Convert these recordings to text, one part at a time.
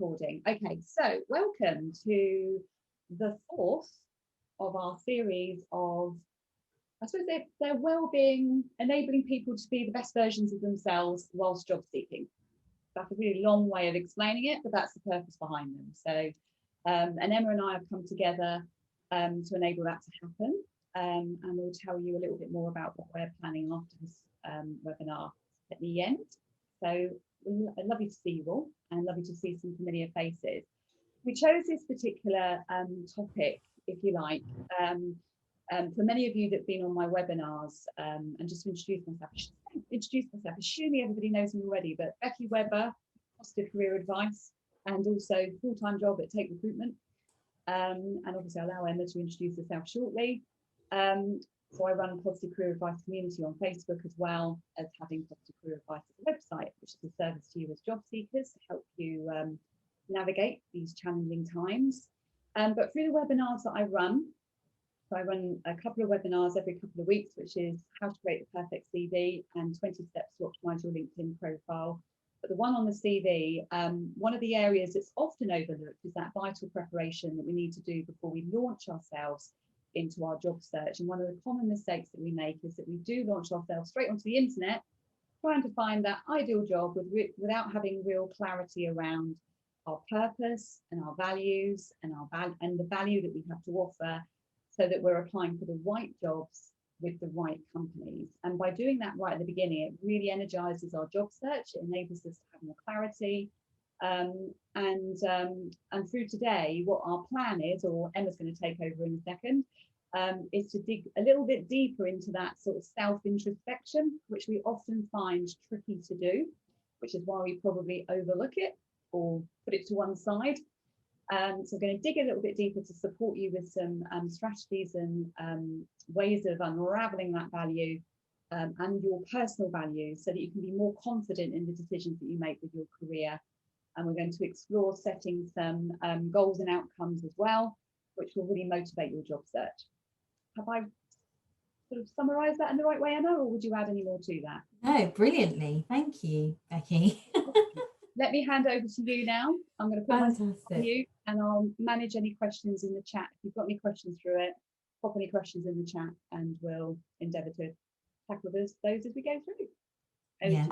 recording. Okay, so welcome to the fourth of our series of, I suppose, their well-being, enabling people to be the best versions of themselves whilst job seeking. That's a really long way of explaining it, but that's the purpose behind them. So, and Emma and I have come together to enable that to happen, and we'll tell you a little bit more about what we're planning after this webinar at the end. So I'd love you to see you all and love you to see some familiar faces. We chose this particular topic, if you like, for many of you that have been on my webinars, and just to introduce myself, assuming everybody knows me already, but Becky Webber, positive career advice, and also full-time job at Take Recruitment. And obviously I'll allow Emma to introduce herself shortly. So I run a Positive Career Advice community on Facebook, as well as having Positive Career Advice as a website, which is a service to you as job seekers to help you navigate these challenging times. But through the webinars that I run, so I run a couple of webinars every couple of weeks, which is how to create the perfect CV and 20 steps to optimize your LinkedIn profile. But the one on the CV, one of the areas that's often overlooked is that vital preparation that we need to do before we launch ourselves into our job search. And one of the common mistakes that we make is that we do launch ourselves straight onto the internet, trying to find that ideal job without having real clarity around our purpose and our values and the value that we have to offer, so that we're applying for the right jobs with the right companies. And by doing that right at the beginning, it really energizes our job search. It enables us to have more clarity. And through today, what our plan is, or Emma's going to take over in a second, is to dig a little bit deeper into that sort of self-introspection, which we often find tricky to do, which is why we probably overlook it or put it to one side. So we're going to dig a little bit deeper to support you with some strategies and ways of unraveling that value and your personal values, so that you can be more confident in the decisions that you make with your career. And we're going to explore setting some goals and outcomes as well, which will really motivate your job search. Have I sort of summarised that in the right way, Emma, or would you add any more to that? No, brilliantly. Thank you, Becky. Let me hand over to you now. I'm going to put myself on you, and I'll manage any questions in the chat. If you've got any questions through it, pop any questions in the chat, and we'll endeavour to tackle those as we go through. Yeah,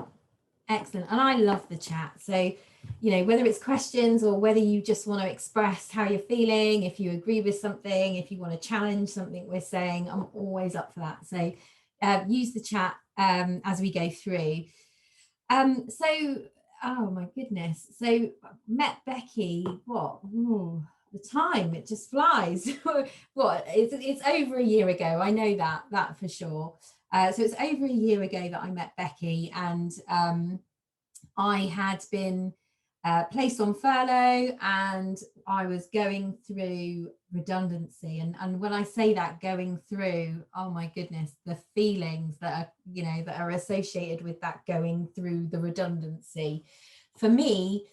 excellent. And I love the chat. So, you know, whether it's questions or whether you just want to express how you're feeling, if you agree with something, if you want to challenge something we're saying, I'm always up for that. So use the chat as we go through. Oh my goodness. So met Becky, what? Ooh, the time, it just flies. What, it's over a year ago. I know that for sure. So it's over a year ago that I met Becky, and I had been placed on furlough, and I was going through redundancy. And when I say that, going through, oh my goodness, the feelings that are, you know, that are associated with that, going through the redundancy, for me,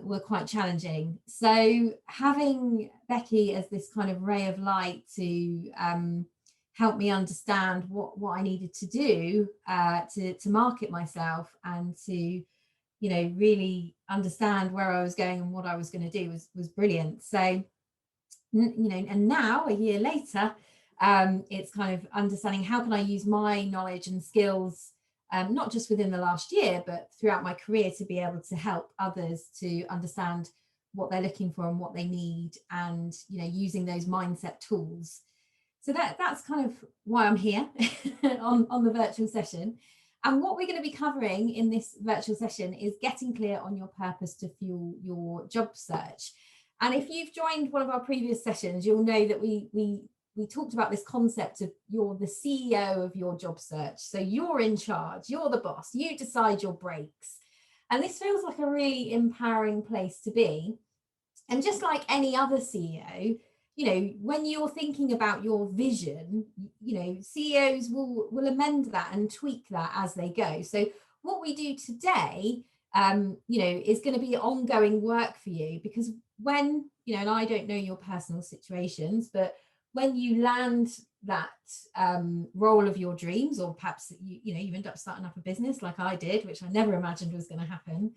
were quite challenging. So having Becky as this kind of ray of light to help me understand what I needed to do to market myself and to, you know, really understand where I was going and what I was going to do was brilliant. So, you know, and now a year later, it's kind of understanding how can I use my knowledge and skills, not just within the last year, but throughout my career, to be able to help others to understand what they're looking for and what they need, and, you know, using those mindset tools. So that's kind of why I'm here on the virtual session. And what we're going to be covering in this virtual session is getting clear on your purpose to fuel your job search. And if you've joined one of our previous sessions, you'll know that we talked about this concept of you're the CEO of your job search. So you're in charge, you're the boss, you decide your breaks. And this feels like a really empowering place to be. And just like any other CEO, you know, when you're thinking about your vision, you know, CEOs will amend that and tweak that as they go. So what we do today, you know, is going to be ongoing work for you, because when, you know, and I don't know your personal situations, but when you land that role of your dreams, or perhaps you know, you end up starting up a business like I did, which I never imagined was going to happen,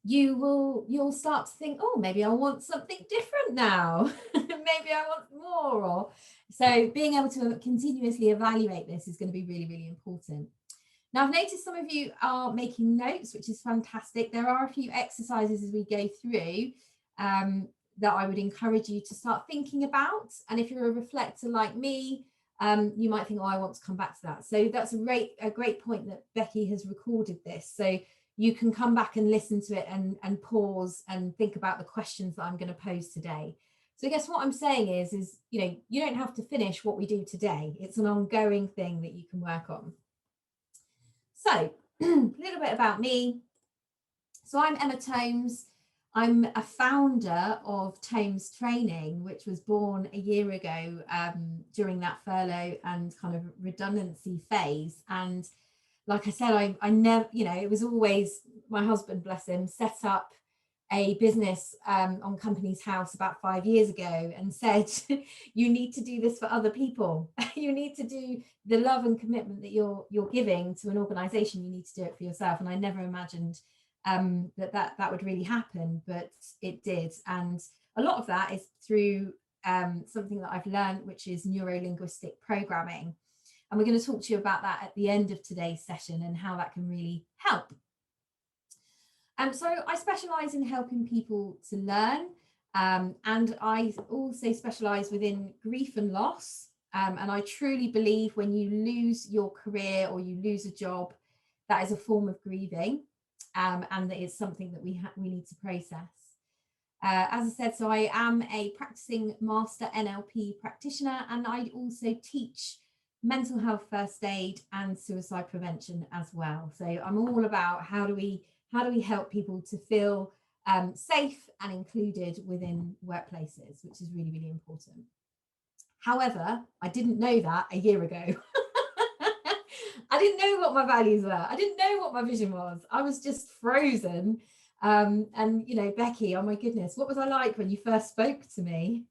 you'll start to think, oh, maybe I want something different now. Maybe I want more. Or so being able to continuously evaluate this is going to be really, really important. Now, I've noticed some of you are making notes, which is fantastic. There are a few exercises as we go through that I would encourage you to start thinking about. And if you're a reflector like me, you might think, oh, I want to come back to that. So that's a great point that Becky has recorded this. So you can come back and listen to it and pause and think about the questions that I'm going to pose today. So I guess what I'm saying is, you know, you don't have to finish what we do today. It's an ongoing thing that you can work on. So a little bit about me. So I'm Emma Tomes. I'm a founder of Tomes Training, which was born a year ago during that furlough and kind of redundancy phase. And like I said, I never, you know, it was always my husband, bless him, set up a business on Companies House about 5 years ago and said, you need to do this for other people. You need to do the love and commitment that you're giving to an organization. You need to do it for yourself. And I never imagined that would really happen, but it did. And a lot of that is through something that I've learned, which is neuro-linguistic programming. And we're going to talk to you about that at the end of today's session and how that can really help. So I specialise in helping people to learn, and I also specialise within grief and loss. And I truly believe when you lose your career or you lose a job, that is a form of grieving, and that is something that we need to process. As I said, so I am a practicing master NLP practitioner, and I also teach mental health first aid and suicide prevention as well. So I'm all about how do we help people to feel safe and included within workplaces, which is really, really important. However, I didn't know that a year ago. I didn't know what my values were. I didn't know what my vision was. I was just frozen. And, you know, Becky, oh my goodness, what was I like when you first spoke to me?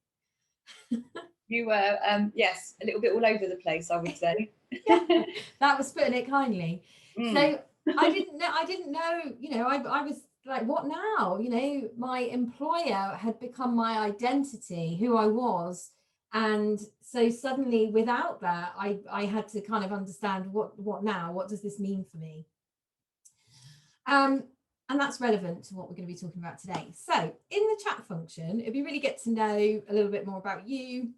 You were, yes, a little bit all over the place, I would say. Yeah, that was putting it kindly. So I didn't know, you know, I was like, what now? You know, my employer had become my identity, who I was. And so suddenly without that, I had to kind of understand what now, what does this mean for me? And that's relevant to what we're going to be talking about today. So in the chat function, it'd be really get to know a little bit more about you.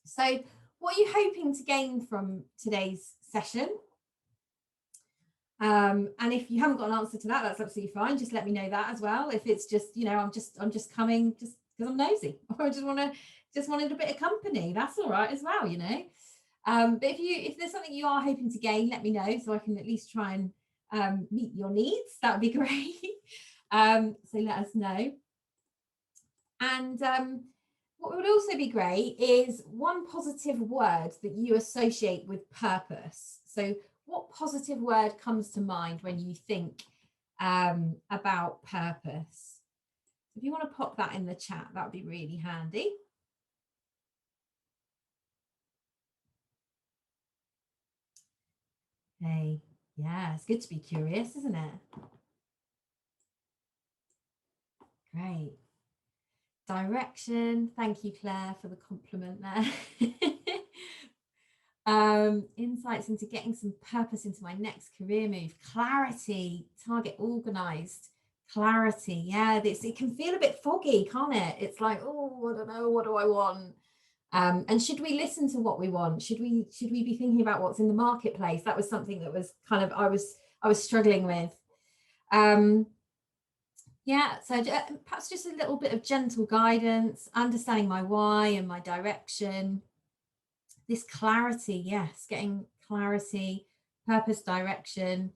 So what are you hoping to gain from today's session? And if you haven't got an answer to that, that's absolutely fine. Just let me know that as well. If it's just, you know, I'm just coming just because I'm nosy, or I just wanted a bit of company, that's all right as well, you know. But if there's something you are hoping to gain, let me know so I can at least try and meet your needs. That would be great. So let us know. And what would also be great is one positive word that you associate with purpose. So what positive word comes to mind when you think about purpose? If you want to pop that in the chat, that would be really handy. Hey, yeah, it's good to be curious, isn't it? Great. Direction. Thank you, Claire, for the compliment there. Insights into getting some purpose into my next career move. Clarity, target organized, clarity. Yeah, it can feel a bit foggy, can't it? It's like, oh, I don't know, what do I want? And should we listen to what we want? Should we be thinking about what's in the marketplace? That was something that was kind of I was struggling with. Yeah, so perhaps just a little bit of gentle guidance, understanding my why and my direction. This clarity, yes, getting clarity, purpose, direction.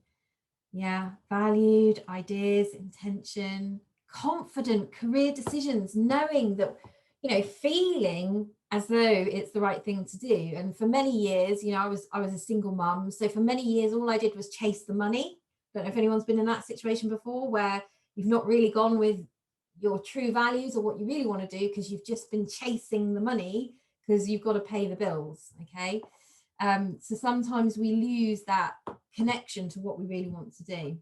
Yeah, valued, ideas, intention, confident career decisions, knowing that, you know, feeling as though it's the right thing to do. And for many years, you know, I was a single mum. So for many years, all I did was chase the money. Don't know if anyone's been in that situation before where you've not really gone with your true values or what you really want to do because you've just been chasing the money because you've got to pay the bills. Okay. So sometimes we lose that connection to what we really want to do.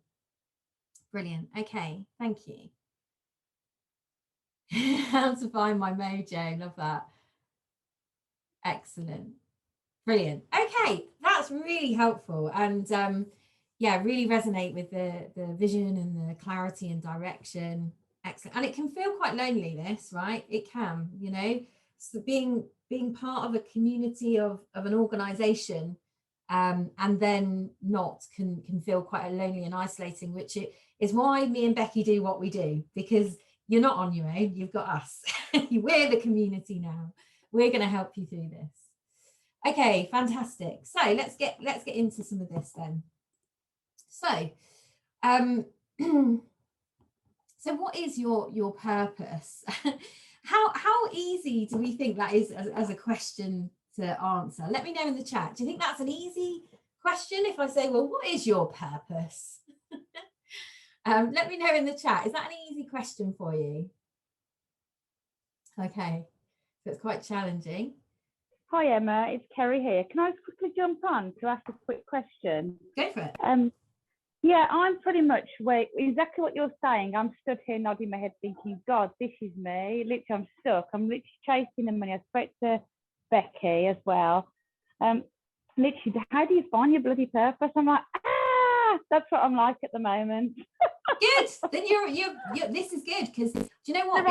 Brilliant. Okay, thank you. How to find my mojo. Love that. Excellent. Brilliant. Okay, that's really helpful, and yeah, really resonate with the vision and the clarity and direction. Excellent. And it can feel quite lonely, this, right? It can, you know. So being part of a community of an organization, and then not can feel quite lonely and isolating, which it is why me and Becky do what we do, because you're not on your own, you've got us. We're the community now. We're going to help you through this. Okay, fantastic. So let's get into some of this then. So, so what is your purpose? How easy do we think that is as a question to answer? Let me know in the chat. Do you think that's an easy question if I say, well, what is your purpose? Let me know in the chat. Is that an easy question for you? Okay, so it's quite challenging. Hi Emma, it's Kerry here. Can I just quickly jump on to ask a quick question? Go for it. Yeah, I'm pretty much exactly what you're saying. I'm stood here nodding my head thinking, God, this is me. Literally, I'm stuck. I'm literally chasing the money. I spoke to Becky as well. Literally, how do you find your bloody purpose? I'm like, that's what I'm like at the moment. Good. Then you're this is good, because do you know what?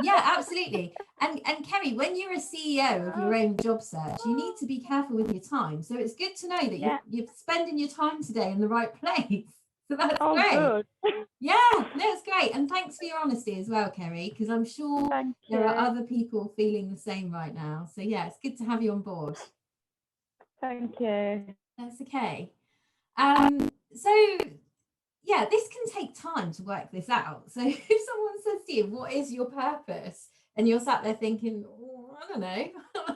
Yeah, absolutely. And Kerry, when you're a CEO of your own job search, you need to be careful with your time. So it's good to know that you're spending your time today in the right place. So that's great. Good. Yeah, that's great. And thanks for your honesty as well, Kerry, because I'm sure there are other people feeling the same right now. So yeah, it's good to have you on board. Thank you. That's okay. So yeah, this can take time to work this out. So if someone says to you, what is your purpose? And you're sat there thinking, oh, I don't know,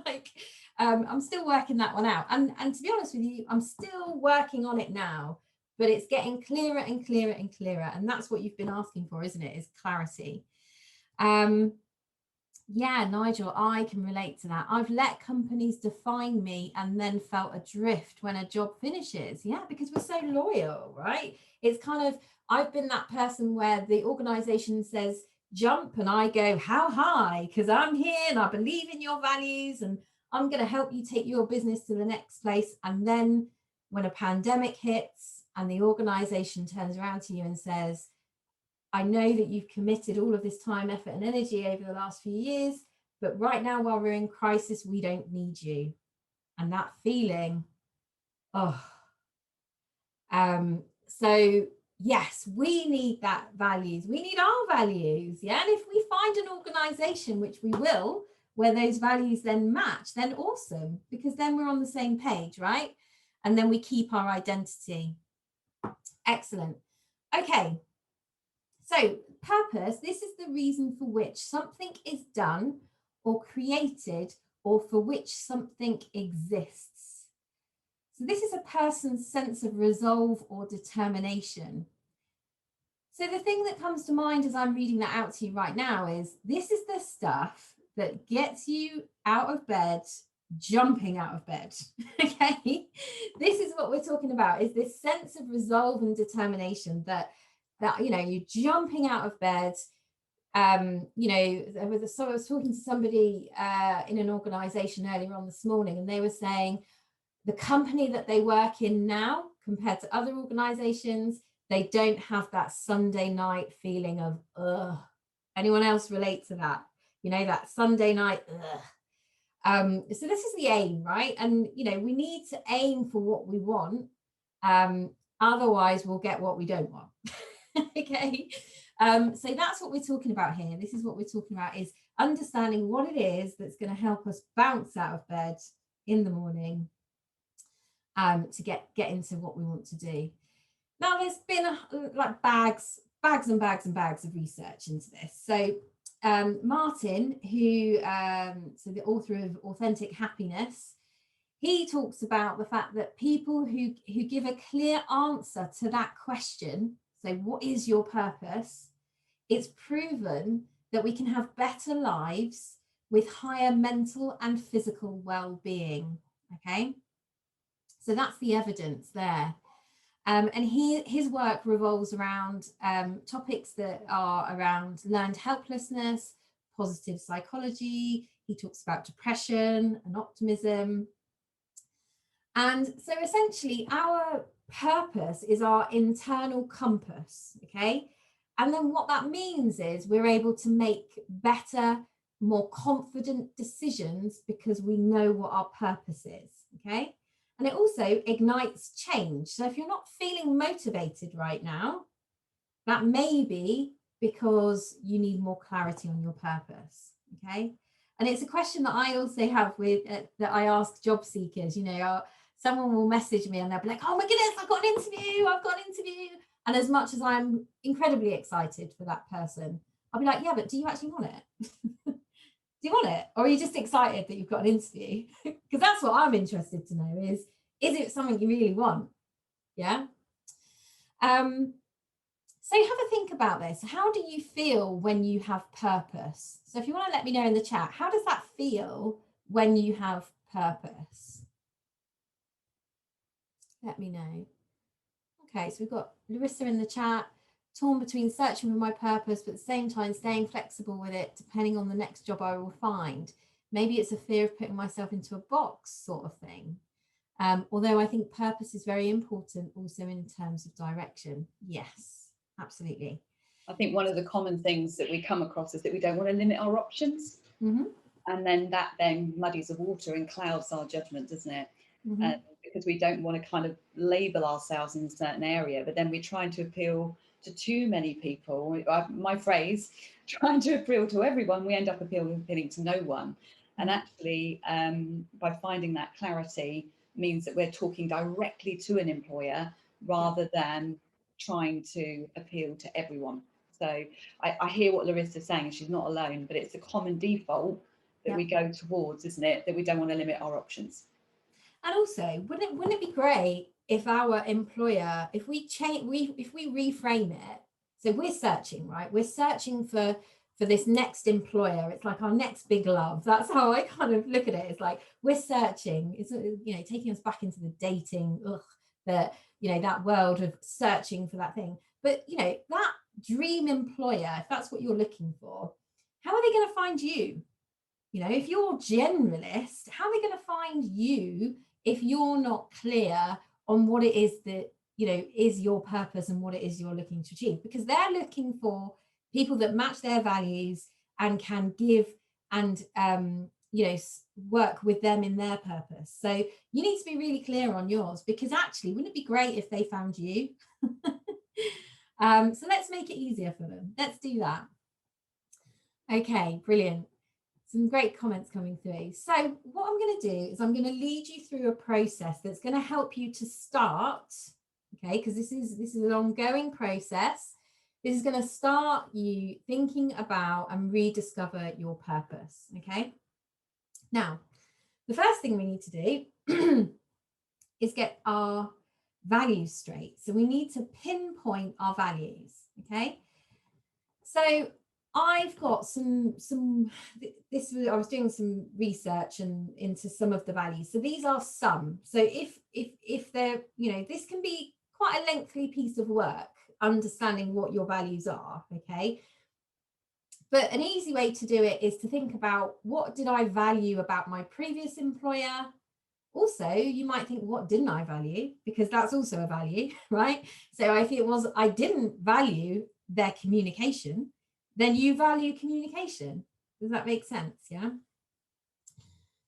like, I'm still working that one out. And to be honest with you, I'm still working on it now, but it's getting clearer and clearer and clearer. And that's what you've been asking for, isn't it? Is clarity. Yeah, Nigel, I can relate to that. I've let companies define me and then felt adrift when a job finishes. Yeah, because we're so loyal, right? It's kind of, I've been that person where the organization says jump and I go, how high? Because I'm here and I believe in your values and I'm going to help you take your business to the next place. And then when a pandemic hits and the organization turns around to you and says, I know that you've committed all of this time, effort, and energy over the last few years, but right now, while we're in crisis, we don't need you. And that feeling, so yes, we need that values. We need our values. Yeah. And if we find an organization, which we will, where those values then match, then awesome, because then we're on the same page, right? And then we keep our identity. Excellent. Okay. So purpose, this is the reason for which something is done or created or for which something exists. So this is a person's sense of resolve or determination. So the thing that comes to mind as I'm reading that out to you right now is this is the stuff that gets you out of bed, jumping out of bed. Okay, this is what we're talking about, is this sense of resolve and determination that you know, you're jumping out of bed. You know, I was talking to somebody in an organization earlier on this morning, and they were saying the company that they work in now compared to other organizations, they don't have that Sunday night feeling of ugh. Anyone else relate to that? You know, that Sunday night ugh. So this is the aim, right? And you know, we need to aim for what we want, otherwise we'll get what we don't want. Okay, so that's what we're talking about here. This is what we're talking about, is understanding what it is that's going to help us bounce out of bed in the morning, to get into what we want to do. Now, there's been like bags and bags and bags of research into this. So Martin, who so the author of Authentic Happiness, he talks about the fact that people who give a clear answer to that question, so what is your purpose, it's proven that we can have better lives with higher mental and physical well-being. Okay, so that's the evidence there. And his work revolves around topics that are around learned helplessness, positive psychology. He talks about depression and optimism. And so essentially our purpose is our internal compass, okay? And then what that means is we're able to make better, more confident decisions because we know what our purpose is, okay? And it also ignites change. So if you're not feeling motivated right now, that may be because you need more clarity on your purpose, okay? And it's a question that I also have with that I ask job seekers. You know, someone will message me and they'll be like, oh my goodness, I've got an interview. And as much as I'm incredibly excited for that person, I'll be like, yeah, but do you actually want it? Do you want it? Or are you just excited that you've got an interview? Because that's what I'm interested to know is it something you really want? Yeah. So have a think about this. How do you feel when you have purpose? So if you want to let me know in the chat, how does that feel when you have purpose? Let me know. Okay, so we've got Larissa in the chat, torn between searching for my purpose, but at the same time staying flexible with it, depending on the next job I will find. Maybe it's a fear of putting myself into a box sort of thing. Although I think purpose is very important also in terms of direction. Yes, absolutely. I think one of the common things that we come across is that we don't want to limit our options. And then that then muddies the water and clouds our judgment, doesn't it? Because we don't want to kind of label ourselves in a certain area, but then we're trying to appeal to too many people. My phrase, trying to appeal to everyone, we end up appealing to no one. And actually, by finding that clarity means that we're talking directly to an employer rather than trying to appeal to everyone. So I hear what Larissa's saying, she's not alone, but it's a common default that we go towards, isn't it? That we don't want to limit our options. And also, wouldn't it be great if our employer, if we reframe it, so we're searching, right? We're searching for this next employer. It's like our next big love. That's how I kind of look at it. It's like we're searching. It's, you know, taking us back into the dating, that world of searching for that thing. But you know, that dream employer, if that's what you're looking for, how are they going to find you? You know, if you're generalist, how are they going to find you if you're not clear on what it is that, you know, is your purpose and what it is you're looking to achieve? Because they're looking for people that match their values and can give and, work with them in their purpose. So you need to be really clear on yours, because actually, wouldn't it be great if they found you? So let's make it easier for them. Let's do that. Okay, brilliant. Some great comments coming through. So what I'm going to do is I'm going to lead you through a process that's going to help you to start, okay, because this is an ongoing process. This is going to start you thinking about and rediscover your purpose, okay? Now, the first thing we need to do is get our values straight. So we need to pinpoint our values, okay? So I've got I was doing some research into some of the values. So these are some. So if they're, you know, this can be quite a lengthy piece of work, understanding what your values are, okay? But an easy way to do it is to think about, what did I value about my previous employer? Also, you might think, what didn't I value? Because that's also a value, right? So if it was, I didn't value their communication, then you value communication. Does that make sense? Yeah.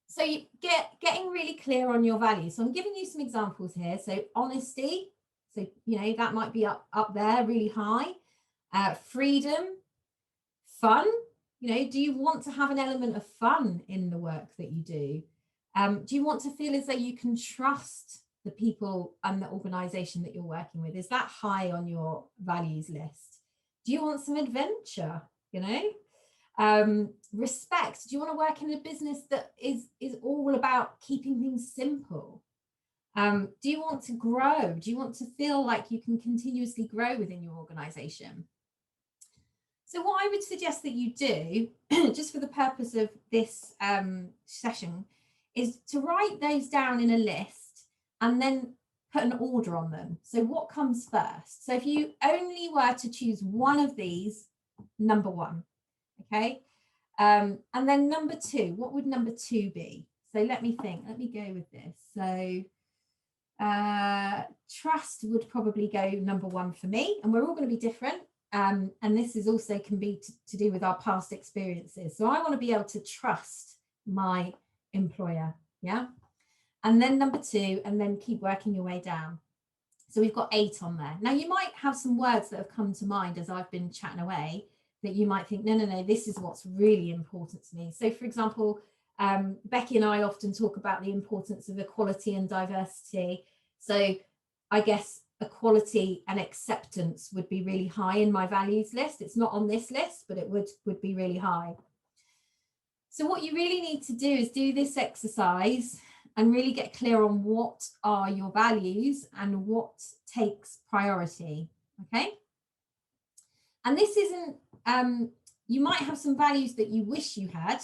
So you getting really clear on your values. So I'm giving you some examples here. So honesty. So, you know, that might be up there really high. Freedom, fun. You know, do you want to have an element of fun in the work that you do? Do you want to feel as though you can trust the people and the organization that you're working with? Is that high on your values list? Do you want some adventure, you know? Respect. Do you want to work in a business that is all about keeping things simple? Do you want to grow? Do you want to feel like you can continuously grow within your organization? So what I would suggest that you do, just for the purpose of this session, is to write those down in a list, and then put an order on them. So what comes first? So if you only were to choose one of these, number one, okay? And then number two, what would number two be? So let me think, let me go with this. So trust would probably go number one for me, and we're all going to be different. And this is also can be to do with our past experiences. So I want to be able to trust my employer, yeah? And then number two, and then keep working your way down. So we've got 8 on there. Now you might have some words that have come to mind as I've been chatting away that you might think, no, this is what's really important to me. So for example, Becky and I often talk about the importance of equality and diversity. So I guess equality and acceptance would be really high in my values list. It's not on this list, but it would be really high. So what you really need to do is do this exercise and really get clear on what are your values and what takes priority, okay? And this isn't, you might have some values that you wish you had.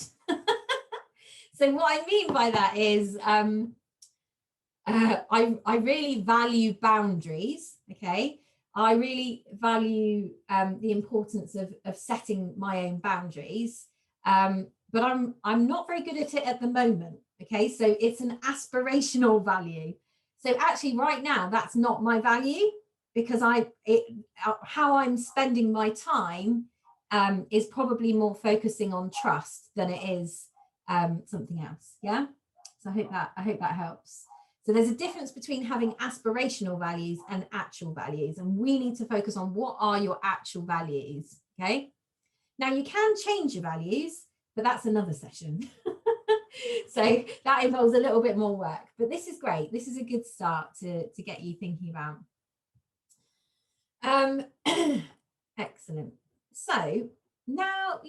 So what I mean by that is I really value boundaries, okay? I really value the importance of setting my own boundaries, but I'm not very good at it at the moment, okay? So it's an aspirational value. So actually right now, that's not my value, because how I'm spending my time is probably more focusing on trust than it is something else, yeah? So I hope that helps. So there's a difference between having aspirational values and actual values, and we need to focus on what are your actual values, okay? Now you can change your values, but that's another session. So that involves a little bit more work, but this is great. This is a good start to get you thinking about. Excellent. So now,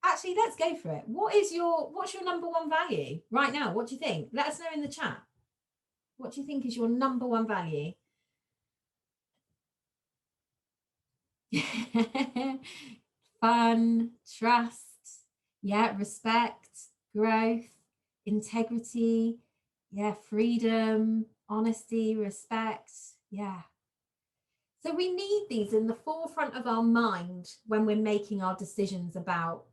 actually, let's go for it. What's your number one value right now? What do you think? Let us know in the chat. What do you think is your number one value? Fun, trust, yeah, respect, growth, integrity, yeah, freedom, honesty, respect, yeah. So we need these in the forefront of our mind when we're making our decisions about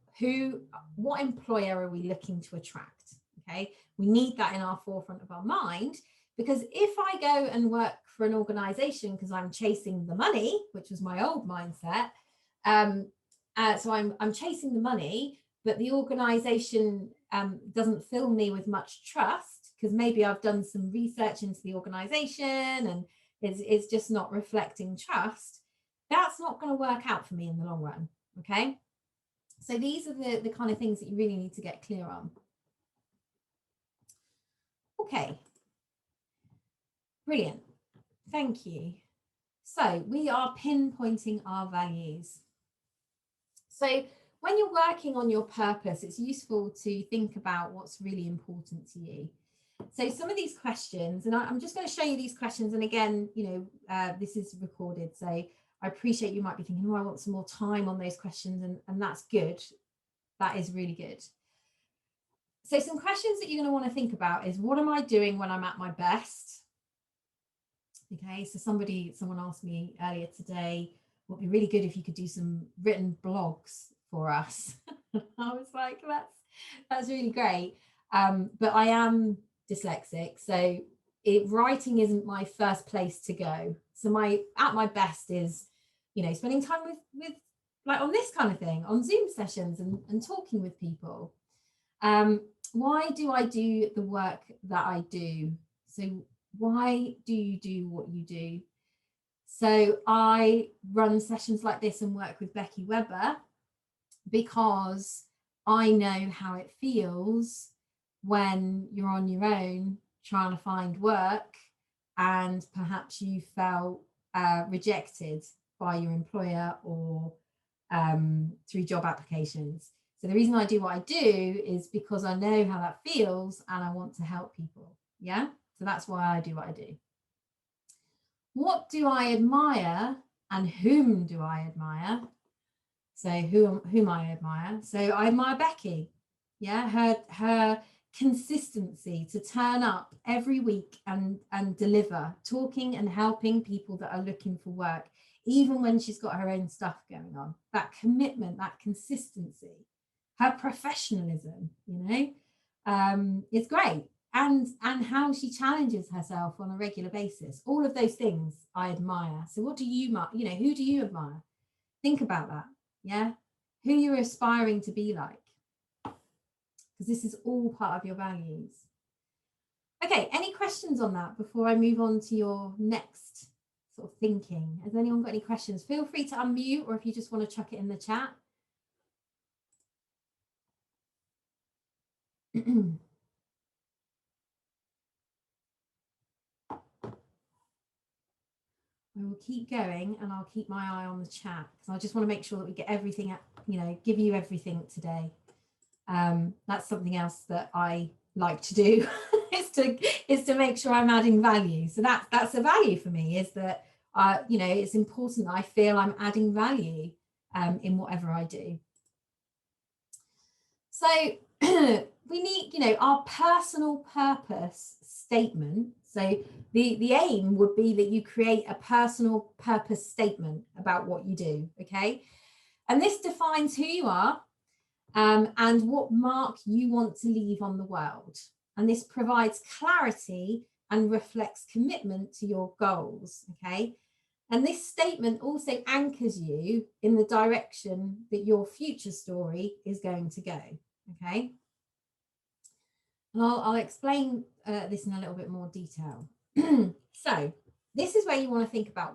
what employer are we looking to attract, okay? We need that in our forefront of our mind, because if I go and work for an organization because I'm chasing the money, which was my old mindset, so I'm chasing the money, but the organization doesn't fill me with much trust, because maybe I've done some research into the organization and it's just not reflecting trust, that's not going to work out for me in the long run, okay? So these are the kind of things that you really need to get clear on. Okay, brilliant, thank you. So we are pinpointing our values. So when you're working on your purpose, it's useful to think about what's really important to you. So some of these questions, and I'm just going to show you these questions, and again, this is recorded, so I appreciate you might be thinking, oh, I want some more time on those questions, and that's good. That is really good. So some questions that you're going to want to think about is, what am I doing when I'm at my best? Okay, so someone asked me earlier today, what would be really good if you could do some written blogs for us. I was like, that's really great. But I am dyslexic, so writing isn't my first place to go. So at my best is, spending time with like on this kind of thing, on Zoom sessions and talking with people. Why do I do the work that I do? So why do you do what you do? So I run sessions like this and work with Becky Webber because I know how it feels when you're on your own trying to find work and perhaps you felt rejected by your employer or through job applications. So the reason I do what I do is because I know how that feels and I want to help people. Yeah, so that's why I do what I do. What do I admire and whom do I admire? So whom I admire. So I admire Becky. Yeah, her consistency to turn up every week and deliver, talking and helping people that are looking for work, even when she's got her own stuff going on. That commitment, that consistency, her professionalism, it's great. And how she challenges herself on a regular basis. All of those things I admire. So what do you, who do you admire? Think about that. Yeah. Who you're aspiring to be like. Because this is all part of your values. Okay, any questions on that before I move on to your next sort of thinking? Has anyone got any questions? Feel free to unmute, or if you just want to chuck it in the chat. I will keep going, and I'll keep my eye on the chat because I just want to make sure that we get everything, give you everything today. That's something else that I like to do is to make sure I'm adding value. So that's a value for me, is that it's important that I feel I'm adding value in whatever I do. So we need, our personal purpose statement. So the aim would be that you create a personal purpose statement about what you do, okay? And this defines who you are and what mark you want to leave on the world. And this provides clarity and reflects commitment to your goals, okay? And this statement also anchors you in the direction that your future story is going to go, okay? And I'll explain this in a little bit more detail. So this is where you want to think about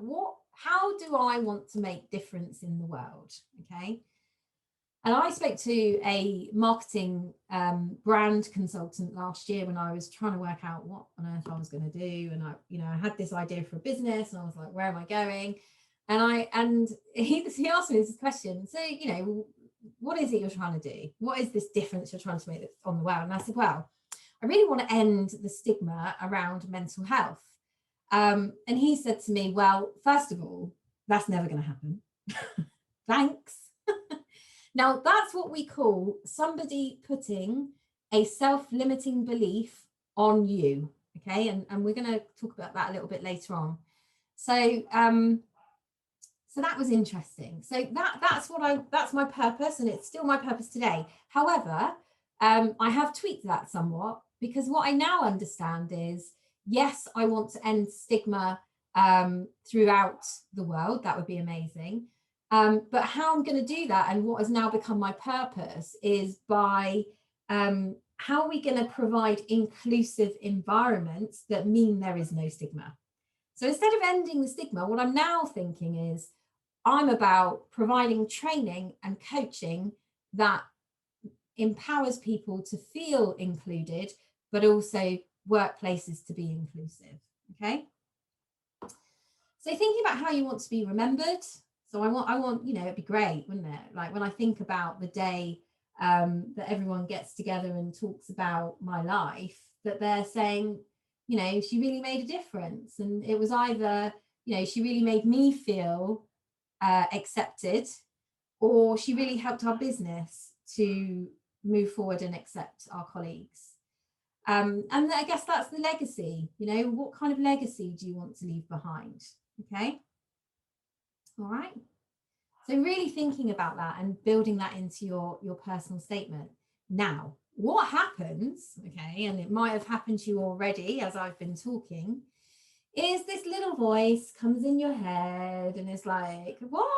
how do I want to make difference in the world, okay? And I spoke to a marketing brand consultant last year when I was trying to work out what on earth I was going to do. And I had this idea for a business, and I was like, where am I going? And he asked me this question. So, what is it you're trying to do? What is this difference you're trying to make on the world? And I said, well, I really want to end the stigma around mental health. And he said to me, well, first of all, that's never going to happen. Thanks. Now, that's what we call somebody putting a self-limiting belief on you, okay? And we're going to talk about that a little bit later on. So, so that was interesting. So that's my purpose, and it's still my purpose today. However, I have tweaked that somewhat, because what I now understand is, yes, I want to end stigma throughout the world. That would be amazing. But how I'm going to do that, and what has now become my purpose, is by how are we going to provide inclusive environments that mean there is no stigma. So instead of ending the stigma, what I'm now thinking is I'm about providing training and coaching that empowers people to feel included, but also workplaces to be inclusive, okay? So thinking about how you want to be remembered. So I want, it'd be great, wouldn't it? Like when I think about the day that everyone gets together and talks about my life, that they're saying, she really made a difference. And it was either, she really made me feel accepted, or she really helped our business to move forward and accept our colleagues. And I guess that's the legacy. What kind of legacy do you want to leave behind? Okay. All right. So really thinking about that and building that into your personal statement. Now, what happens, okay, and it might have happened to you already as I've been talking, is this little voice comes in your head and is like, what?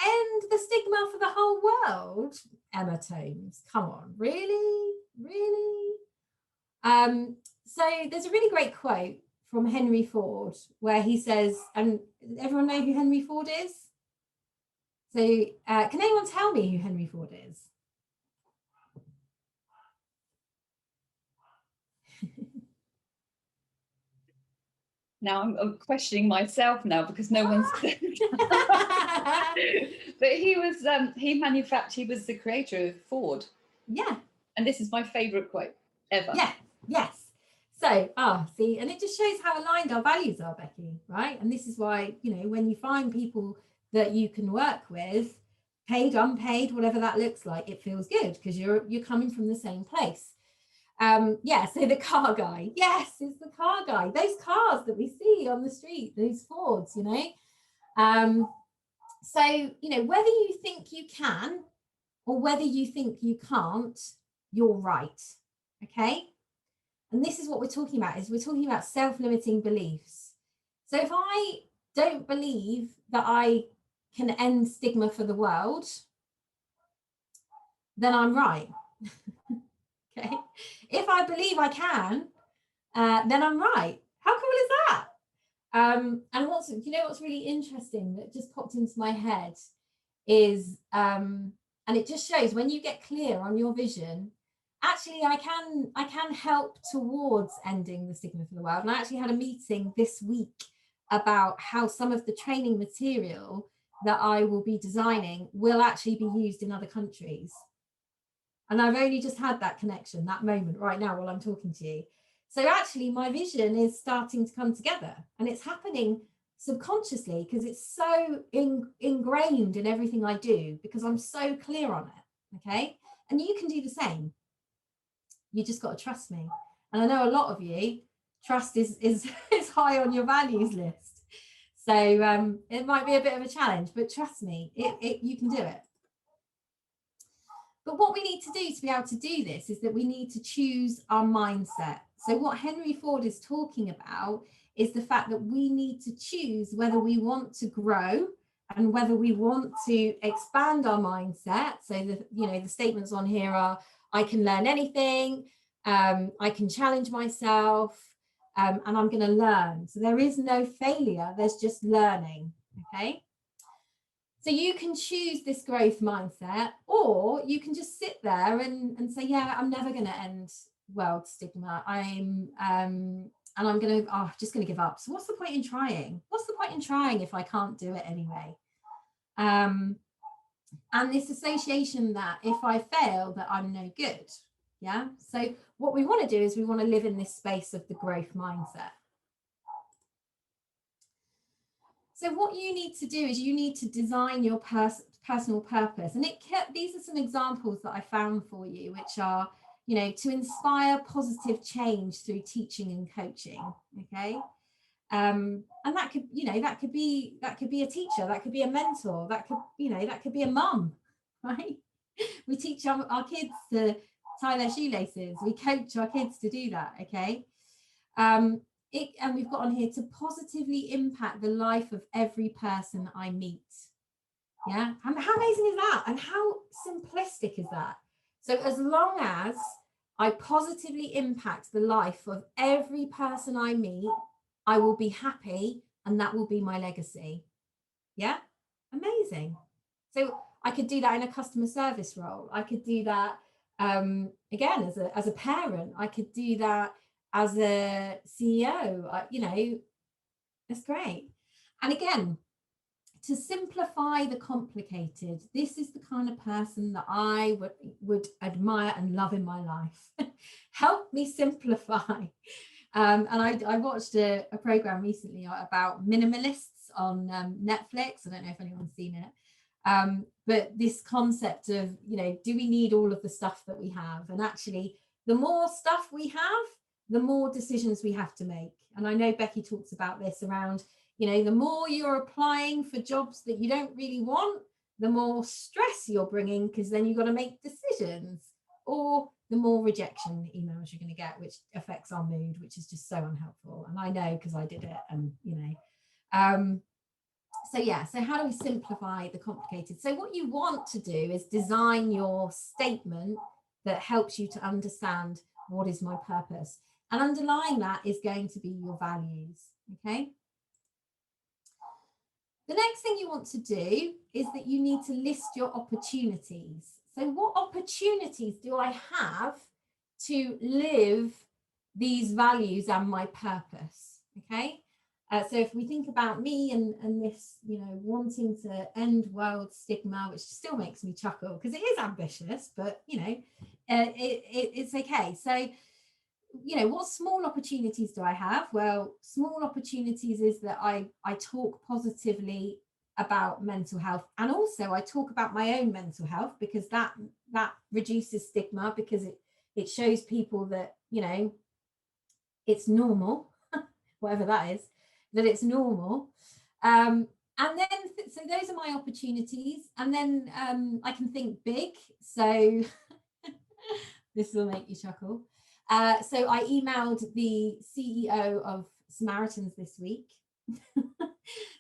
End the stigma for the whole world? Emma Tomes, come on, really? So there's a really great quote from Henry Ford where he says, and everyone know who Henry Ford is? So can anyone tell me who Henry Ford is? Now I'm questioning myself now because no one's but he was he was the creator of Ford. Yeah. And this is my favorite quote ever. Yeah. Yes. So see, and it just shows how aligned our values are, Becky, right? And this is why, when you find people that you can work with, paid, unpaid, whatever that looks like, it feels good because you're coming from the same place. Yeah, so the car guy, yes, it's the car guy, those cars that we see on the street, those Fords, you know. So, you know, whether you think you can or whether you think you can't, you're right. Okay. And this is what we're talking about, is we're talking about self-limiting beliefs. So if I don't believe that I can end stigma for the world, then I'm right. Okay. If I believe I can, then I'm right. How cool is that? And you know what's really interesting that just popped into my head is, and it just shows when you get clear on your vision, actually I can help towards ending the stigma for the world. And I actually had a meeting this week about how some of the training material that I will be designing will actually be used in other countries. And I've only just had that connection, that moment right now while I'm talking to you. So actually my vision is starting to come together, and it's happening subconsciously because it's so ingrained in everything I do, because I'm so clear on it. Okay. And you can do the same. You just got to trust me. And I know a lot of you, trust is high on your values list. So it might be a bit of a challenge, but trust me, you can do it. But what we need to do to be able to do this is that we need to choose our mindset. So what Henry Ford is talking about is the fact that we need to choose whether we want to grow and whether we want to expand our mindset. So the statements on here are, I can learn anything, I can challenge myself, and I'm going to learn. So there is no failure, there's just learning. Okay. So you can choose this growth mindset, or you can just sit there and say, yeah, I'm never going to end world stigma. I'm just going to give up. So what's the point in trying? What's the point in trying if I can't do it anyway? And this association that if I fail, that I'm no good. Yeah. So what we want to do is we want to live in this space of the growth mindset. So what you need to do is you need to design your personal purpose. And these are some examples that I found for you, which are, you know, to inspire positive change through teaching and coaching. Okay. And that could be a teacher, that could be a mentor, that could be a mum, right? We teach our kids to tie their shoelaces. We coach our kids to do that. Okay. And we've got on here, to positively impact the life of every person I meet. Yeah. And how amazing is that? And how simplistic is that? So as long as I positively impact the life of every person I meet, I will be happy, and that will be my legacy. Yeah. Amazing. So I could do that in a customer service role. I could do that again as a parent. I could do that as a CEO. That's great. And again, to simplify the complicated, this is the kind of person that I would admire and love in my life. Help me simplify. And I watched a program recently about minimalists on Netflix. I don't know if anyone's seen it. But this concept of, do we need all of the stuff that we have? And actually, the more stuff we have, the more decisions we have to make. And I know Becky talks about this around, the more you're applying for jobs that you don't really want, the more stress you're bringing, because then you've got to make decisions, or the more rejection emails you're going to get, which affects our mood, which is just so unhelpful. And I know, because I did it. And so how do we simplify the complicated? So what you want to do is design your statement that helps you to understand, what is my purpose? And underlying that is going to be your values. Okay. The next thing you want to do is that you need to list your opportunities. So what opportunities do I have to live these values and my purpose? Okay. So if we think about me and this, wanting to end world stigma, which still makes me chuckle because it is ambitious, but, it's okay. So, what small opportunities do I have? Well, small opportunities is that I talk positively about mental health, and also I talk about my own mental health, because that reduces stigma, because It shows people that, you know, it's normal, whatever that is, that it's normal. And then, so those are my opportunities. And then I can think big. So this will make you chuckle. So I emailed the CEO of Samaritans this week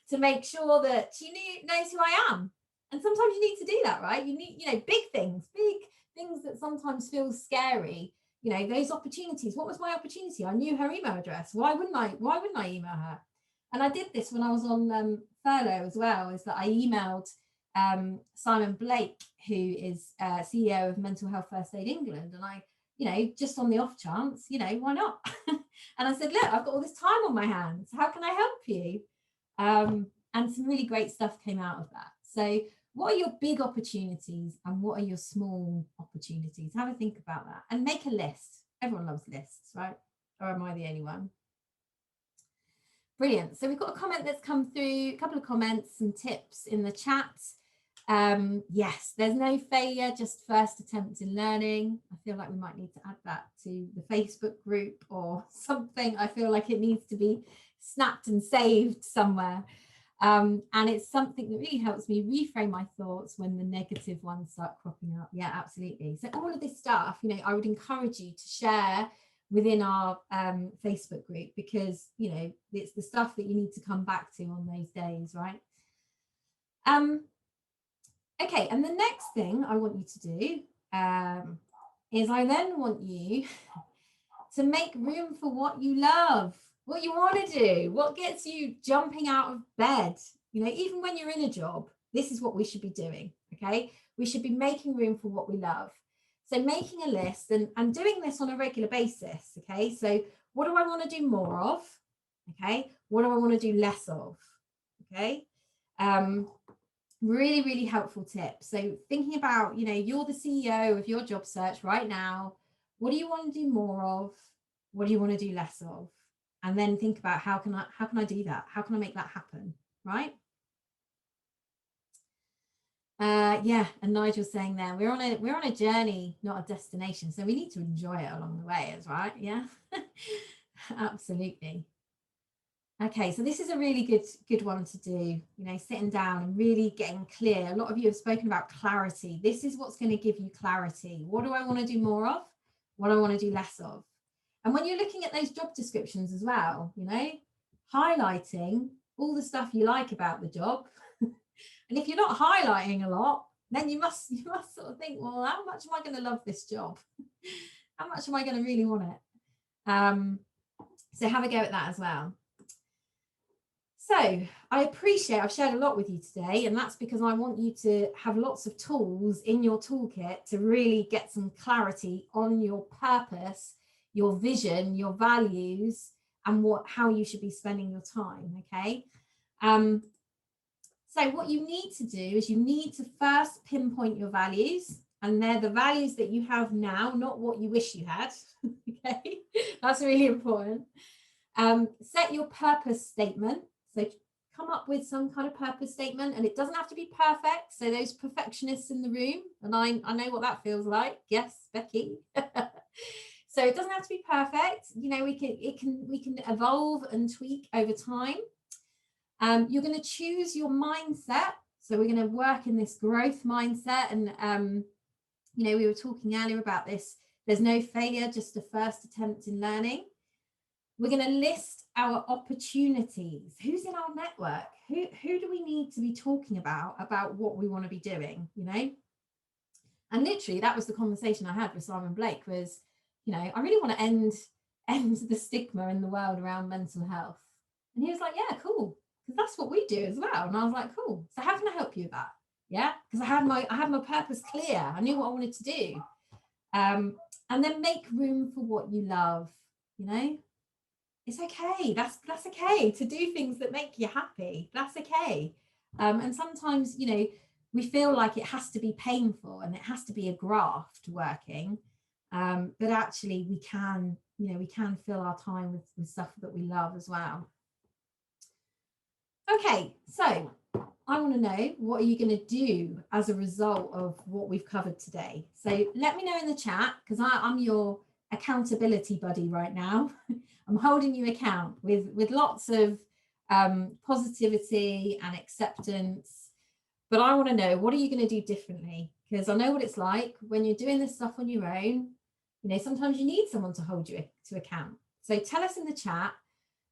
to make sure that she knows who I am. And sometimes you need to do that, right? You need, you know, big things that sometimes feel scary. You know, those opportunities. What was my opportunity? I knew her email address. Why wouldn't I email her? And I did this when I was on furlough as well, is that I emailed Simon Blake, who is CEO of Mental Health First Aid England. And I, you know, just on the off chance, you know, why not? And I said, look, I've got all this time on my hands. How can I help you? And some really great stuff came out of that. So what are your big opportunities and what are your small opportunities? Have a think about that and make a list. Everyone loves lists, right? Or am I the only one? Brilliant. So we've got a comment that's come through, a couple of comments, some tips in the chat. Yes, there's no failure, just first attempt in learning. I feel like we might need to add that to the Facebook group or something. I feel like it needs to be snapped and saved somewhere. And it's something that really helps me reframe my thoughts when the negative ones start cropping up. Yeah, absolutely. So all of this stuff, you know, I would encourage you to share within our Facebook group, because, you know, it's the stuff that you need to come back to on those days, right? Okay, and the next thing I want you to do is I then want you to make room for what you love, what you want to do, what gets you jumping out of bed. You know, even when you're in a job, this is what we should be doing, okay? We should be making room for what we love. So making a list and doing this on a regular basis, okay? So what do I want to do more of, okay? What do I want to do less of, okay? Really, really helpful tip. So thinking about, you know, you're the CEO of your job search right now. What do you want to do more of? What do you want to do less of? And then think about how can I do that? How can I make that happen? Right? Yeah, and Nigel's saying there, we're on a journey, not a destination. So we need to enjoy it along the way, as right? Yeah, absolutely. Okay, so this is a really good one to do, you know, sitting down and really getting clear. A lot of you have spoken about clarity. This is what's going to give you clarity. What do I want to do more of? What do I want to do less of? And when you're looking at those job descriptions as well, you know, highlighting all the stuff you like about the job. And if you're not highlighting a lot, then you must sort of think, well, how much am I going to love this job? How much am I going to really want it? So have a go at that as well. So I appreciate I've shared a lot with you today, and that's because I want you to have lots of tools in your toolkit to really get some clarity on your purpose, your vision, your values, and how you should be spending your time, okay? So what you need to do is you need to first pinpoint your values, and they're the values that you have now, not what you wish you had, okay? That's really important. Set your purpose statement. So come up with some kind of purpose statement, and it doesn't have to be perfect. So those perfectionists in the room, and I know what that feels like. Yes, Becky. So it doesn't have to be perfect. You know, we can evolve and tweak over time. You're going to choose your mindset. So we're going to work in this growth mindset. And, you know, we were talking earlier about this. There's no failure, just a first attempt in learning. We're going to list our opportunities. Who's in our network? Who do we need to be talking about what we want to be doing, you know? And literally, that was the conversation I had with Simon Blake was, you know, I really want to end the stigma in the world around mental health. And he was like, yeah, cool. Because that's what we do as well. And I was like, cool. So how can I help you with that? Yeah, because I had my purpose clear. I knew what I wanted to do. And then make room for what you love, you know? It's okay. That's okay to do things that make you happy. That's okay. And sometimes, you know, we feel like it has to be painful and it has to be a graft working. But actually we can fill our time with stuff that we love as well. Okay, so I want to know, what are you going to do as a result of what we've covered today? So let me know in the chat, because I'm your accountability buddy right now. I'm holding you account with lots of positivity and acceptance. But I want to know, what are you going to do differently? Because I know what it's like when you're doing this stuff on your own. You know, sometimes you need someone to hold you to account. So tell us in the chat,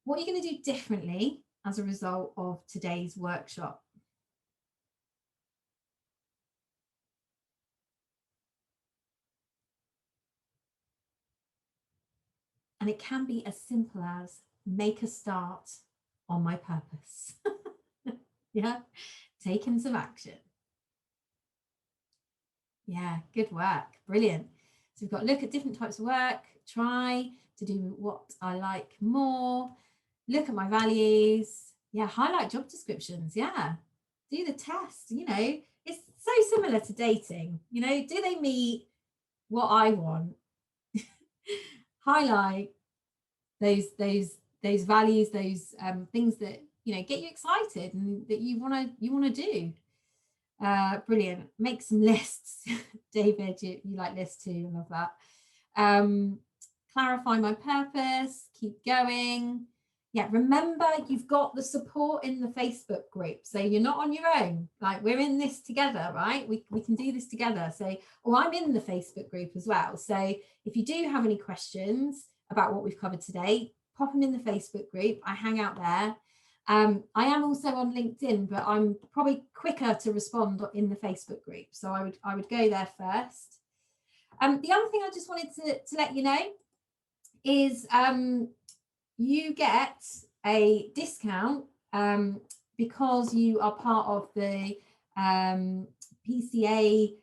what are you going to do differently as a result of today's workshop? And it can be as simple as make a start on my purpose. Yeah, taking some action. Yeah, good work. Brilliant. So we've got look at different types of work, try to do what I like more, look at my values. Yeah, highlight job descriptions. Yeah, do the test. You know, it's so similar to dating. You know, do they meet what I want? Highlight those values, those things that, you know, get you excited and that you want to do. Brilliant. Make some lists. David, you like lists too. I love that. Clarify my purpose, keep going. Yeah, remember, you've got the support in the Facebook group, so you're not on your own. Like, we're in this together, right? We can do this together. So, I'm in the Facebook group as well. So if you do have any questions about what we've covered today, pop them in the Facebook group. I hang out there. I am also on LinkedIn, but I'm probably quicker to respond in the Facebook group. So I would go there first. The other thing I just wanted to let you know is you get a discount because you are part of the PCA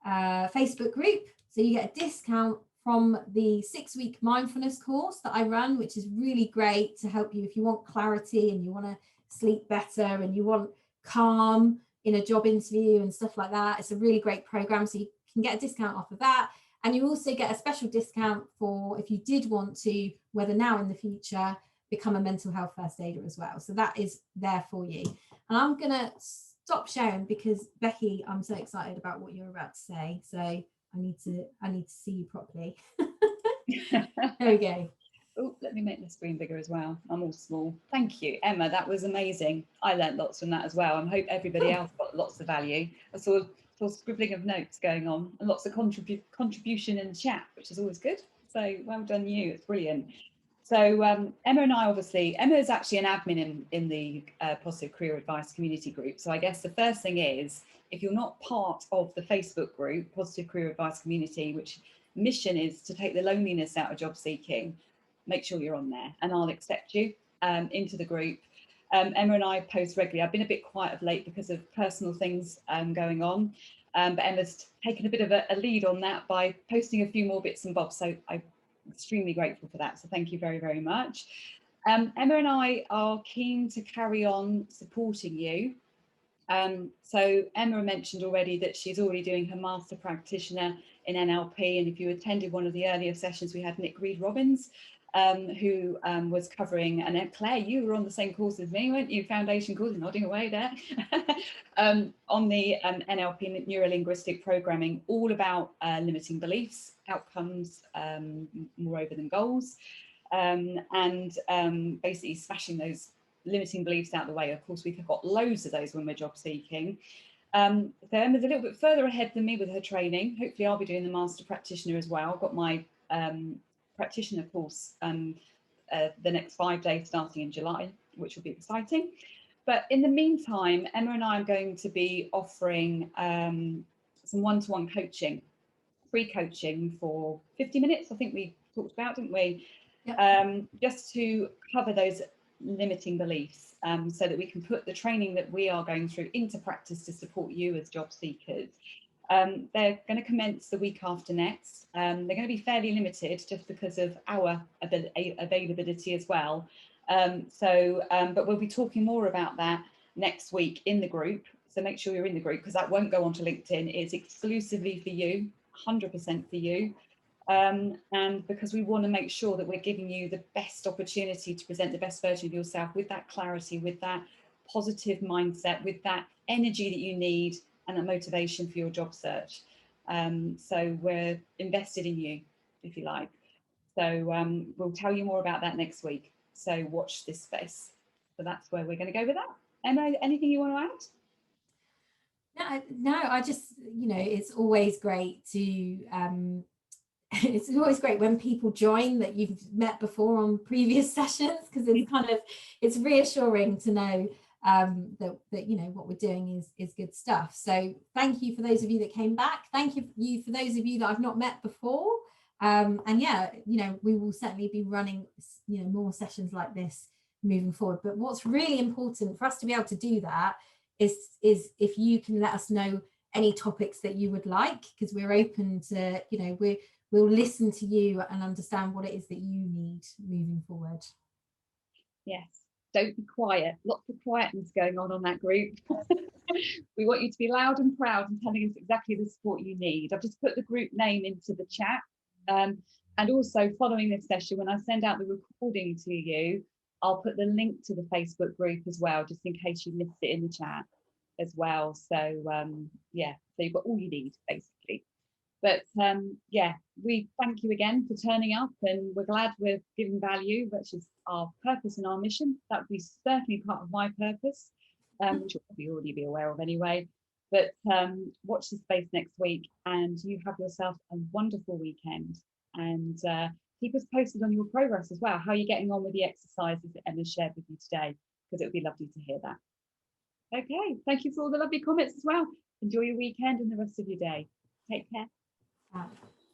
Facebook group. So you get a discount from the 6-week mindfulness course that I run, which is really great to help you if you want clarity and you want to sleep better and you want calm in a job interview and stuff like that. It's a really great program, so you can get a discount off of that. And you also get a special discount for if you did want to, whether now or in the future, become a mental health first aider as well. So that is there for you. And I'm going to stop sharing because, Becky, I'm so excited about what you're about to say. So I need to see you properly. There we go. Oh, let me make the screen bigger as well. I'm all small. Thank you, Emma. That was amazing. I learned lots from that as well. I hope everybody else got lots of value. I saw scribbling of notes going on and lots of contribution in the chat, which is always good. So well done you. It's brilliant. So Emma and I, obviously, Emma is actually an admin in the Positive Career Advice community group. So I guess the first thing is, if you're not part of the Facebook group, Positive Career Advice Community, which mission is to take the loneliness out of job seeking, make sure you're on there and I'll accept you into the group. Emma and I post regularly. I've been a bit quiet of late because of personal things going on, but Emma's taken a bit of a lead on that by posting a few more bits and bobs. So I'm extremely grateful for that. So thank you very, very much. Emma and I are keen to carry on supporting you. So Emma mentioned already that she's already doing her master practitioner in NLP, and if you attended one of the earlier sessions, we had Nick Reed-Robbins, who was covering, and Claire, you were on the same course as me, weren't you? Foundation course, nodding away there, on the NLP, neuro-linguistic programming, all about limiting beliefs, outcomes, moreover than goals, and basically smashing those limiting beliefs out of the way. Of course, we've got loads of those when we're job seeking. So Emma's a little bit further ahead than me with her training. Hopefully I'll be doing the master practitioner as well. I've got my practitioner course the next 5 days starting in July, which will be exciting. But in the meantime, Emma and I are going to be offering some one-to-one coaching, free coaching for 50 minutes, I think we talked about, didn't we? Yep. Just to cover those limiting beliefs, so that we can put the training that we are going through into practice to support you as job seekers. They're going to commence the week after next. They're going to be fairly limited just because of our availability as well. But we'll be talking more about that next week in the group. So make sure you're in the group, because that won't go onto LinkedIn. It's exclusively for you, 100% for you. And because we want to make sure that we're giving you the best opportunity to present the best version of yourself with that clarity, with that positive mindset, with that energy that you need and that motivation for your job search. So we're invested in you, if you like. So we'll tell you more about that next week. So watch this space. So that's where we're going to go with that. Emma, anything you want to add? No, I just, it's always great to it's always great when people join that you've met before on previous sessions, because it's reassuring to know that what we're doing is good stuff. So thank you for those of you that came back. Thank you for those of you that I've not met before. And yeah, we will certainly be running more sessions like this moving forward. But what's really important for us to be able to do that is if you can let us know any topics that you would like, because we're open to, we'll listen to you and understand what it is that you need moving forward. Yes, don't be quiet. Lots of quietness going on that group. We want you to be loud and proud and telling us exactly the support you need. I've just put the group name into the chat. And also, following this session, when I send out the recording to you, I'll put the link to the Facebook group as well, just in case you missed it in the chat as well. So yeah, so you've got all you need, basically. But yeah, we thank you again for turning up, and we're glad we're giving value, which is our purpose and our mission. That would be certainly part of my purpose, which you'll probably already be aware of anyway. But watch this space next week, and you have yourself a wonderful weekend. And keep us posted on your progress as well, how you're getting on with the exercises that Emma shared with you today, because it would be lovely to hear that. Okay, thank you for all the lovely comments as well. Enjoy your weekend and the rest of your day. Take care. Wow.